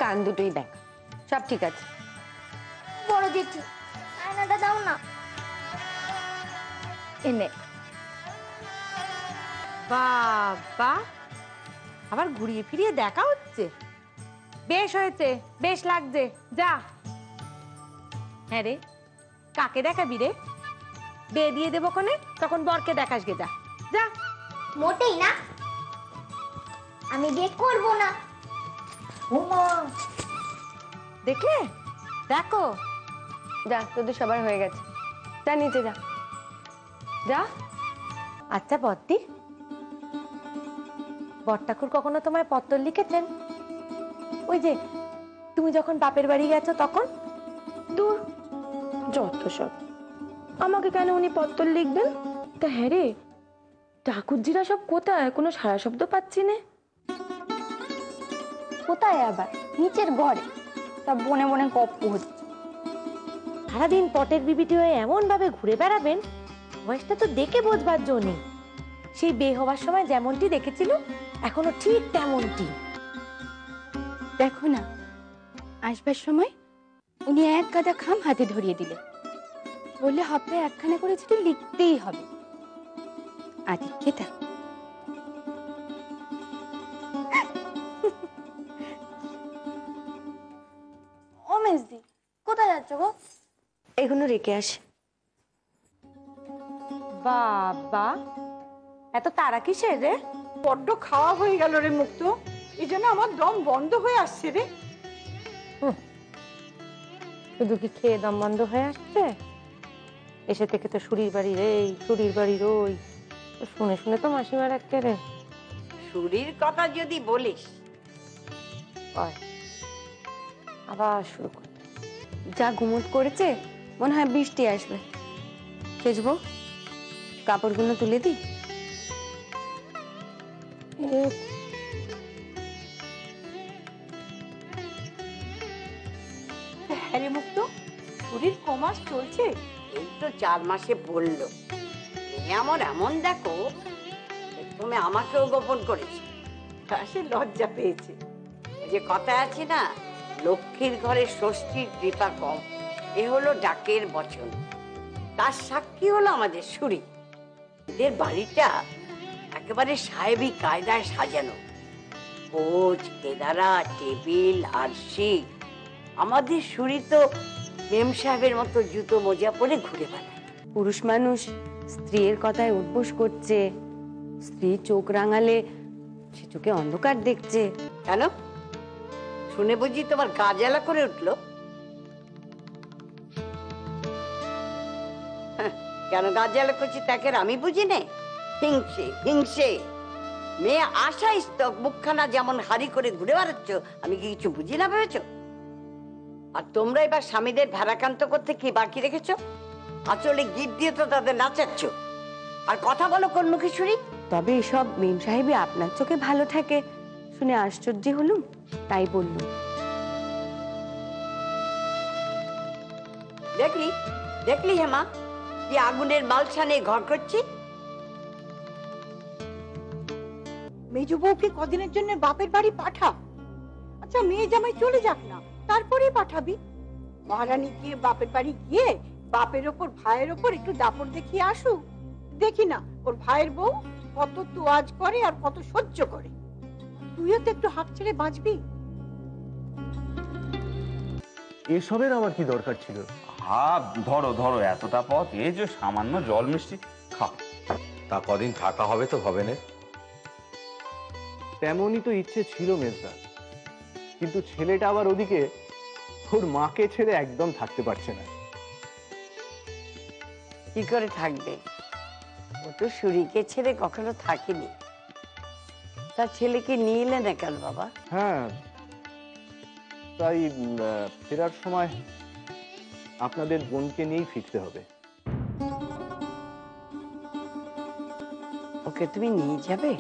কান দুটোই দেখ, সব ঠিক আছে। বড় জেঠি আয়নাটা দাও না। এনে। বাবা, আবার ঘুরিয়ে ফিরিয়ে দেখা হচ্ছে। বেশ হয়েছে, বেশ লাগছে, যা। হ্যাঁ রে, কাকে দেখাবি রে? বিয়ে দিয়ে দেবো কোনে, তখন বরকে দেখাস গে, যা যা। মোটেই না, আমি বিয়ে করবো না। দেখলে, দেখো, যা, তোদের সবার হয়ে গেছে, যা নিচে যা, যা। আচ্ছা বদ্দি, বরঠাকুর কখনো তোমায় পত্র লিখেছেন? ওই যে তুমি যখন বাপের বাড়ি গেছো তখন? দূর, যত সব। আমাকে কেন উনি পত্র লিখবেন? তা হ্যাঁ রে, ঠাকুরজিরা সব কোথায়? কোনো সারা শব্দ পাচ্ছি না। কোথায় আবার? নিচের ঘরে, তা বনে বনে গপ্প হচ্ছে। সারাদিন পটের বিবিটি হয়ে এমন ভাবে ঘুরে বেড়াবেন, বয়সটা তো দেখে বোঝবার জো নেই। সেই বিয়ে হওয়ার সময় যেমনটি দেখেছিল, এখনো ঠিক তেমনটি। দেখো না, আসবার সময় উনি এক গাদা খাম হাতে ধরিয়ে দিলে, বললে হপ্তায় একখানা করে চিঠি লিখতেই হবে। আদিক্ষেতা। ও মেজদি, কোথায় যাচ্ছ গো? এগুলো রেখে আসে। বাবা, এত তারা কিসের রে? বড্ড খাওয়া হয়ে গেল রে মুক্ত, এই জন্য আমার দম বন্ধ হয়ে আসছে রে। শুধু কি খেয়ে দম বন্ধ হয়ে আসছে? এসে থেকে তো শুরির বাড়ির এই, শুরির বাড়ির ওই, শুনে শুনে তো মাসিমার একটা রে। শুরির কথা যদি বলিস, আবার শুরু করে। যা ঘুমট করেছে, মনে হয় বৃষ্টি আসবে। সেজবো, কাপড়গুলো তুলে দিই। হ্যাঁ রে মুক্ত, শরীর কমাস চলছে। এই তো 4 মাসে বললো। এমন এমন দেখো, তুমি আমাকেও গোপন করেছি। সে লজ্জা পেয়েছে। এই যে কথা আছে না, লক্ষ্মীর ঘরে ষষ্ঠীর কৃপা কম, এ হলো ডাকের বচন। তার সাক্ষী হলো আমাদের শুরি। এদের বাড়িটা একেবারে সাহেবী কায়দায় সাজানো, কোচ, কেদারা, টেবিল, আরশি। আমাদের শুরি তো মেম সাহেবের মতো জুতো মোজা পরে ঘুরে বেড়ায়। পুরুষ মানুষ স্ত্রীর কথায় উঠবোস করছে, স্ত্রী চোখ রাঙালে সে চোখে অন্ধকার দেখছে। কেন? শুনে বুঝি তোমার গা জ্বালা করে উঠলো? কেন গা জ্বালা করছি তাকে আমি বুঝি নে? হিংসে হিংসে। মেয়ে আশা স্তক মুখখানা যেমন হারি করে ঘুরে বেড়াচ্ছ, আমি কি কিছু বুঝি না ভেবেছ? আর তোমরা এবার স্বামীদের ভারাক্রান্ত করতে কি বাকি রেখেছ? আসলে গিফট দিয়ে তো তাদের নাচাচ্ছ। আর কথা বলো কোন মুখে শুনি? তবে এসব মেম সাহেবই আপনার চোখে ভালো থাকে শুনে আশ্চর্য হলুম, তাই বললুম। দেখলি দেখলি হেমা, কি আগুনের মালসা নিয়ে ঘর করছি। মেজো বউকে কদিনের জন্য বাপের বাড়ি পাঠা। আচ্ছা, মেয়ে জামাই চলে যাক না, তারপরেই পাঠাবি। মহারানী গিয়ে বাপের বাড়ি গিয়ে বাপের ওপর ভাইয়ের ওপর একটু দাপট দেখিয়ে আসুক। দেখি না ওর ভাইয়ের বউ কত তোয়াজ করে আর কত সহ্য করে। তুইও তো একটু হাত ছেড়ে বাঁচবি। এসবের আমার কি দরকার ছিল? ধরো ধরো, এতটা পথ, এই যে সামান্য জল মিষ্টি খাও। তা কদিন থাকা হবে তো হবে না? তেমনই তো ইচ্ছে ছিল মেজদা, কিন্তু ছেলেটা আবার ওদিকে ওর মাকে ছেড়ে একদম থাকতে পারছে না। কি করে থাকবে? ও তো শুরিকে ছেড়ে কখনো থাকেনি। তার ছেলেকে নিয়ে এলে না কেন বাবা? হ্যাঁ, তাই ফেরার সময় আপনাদের বোনকে নিয়েই ফিরতে হবে। ওকে তুমি নিয়ে যাবে?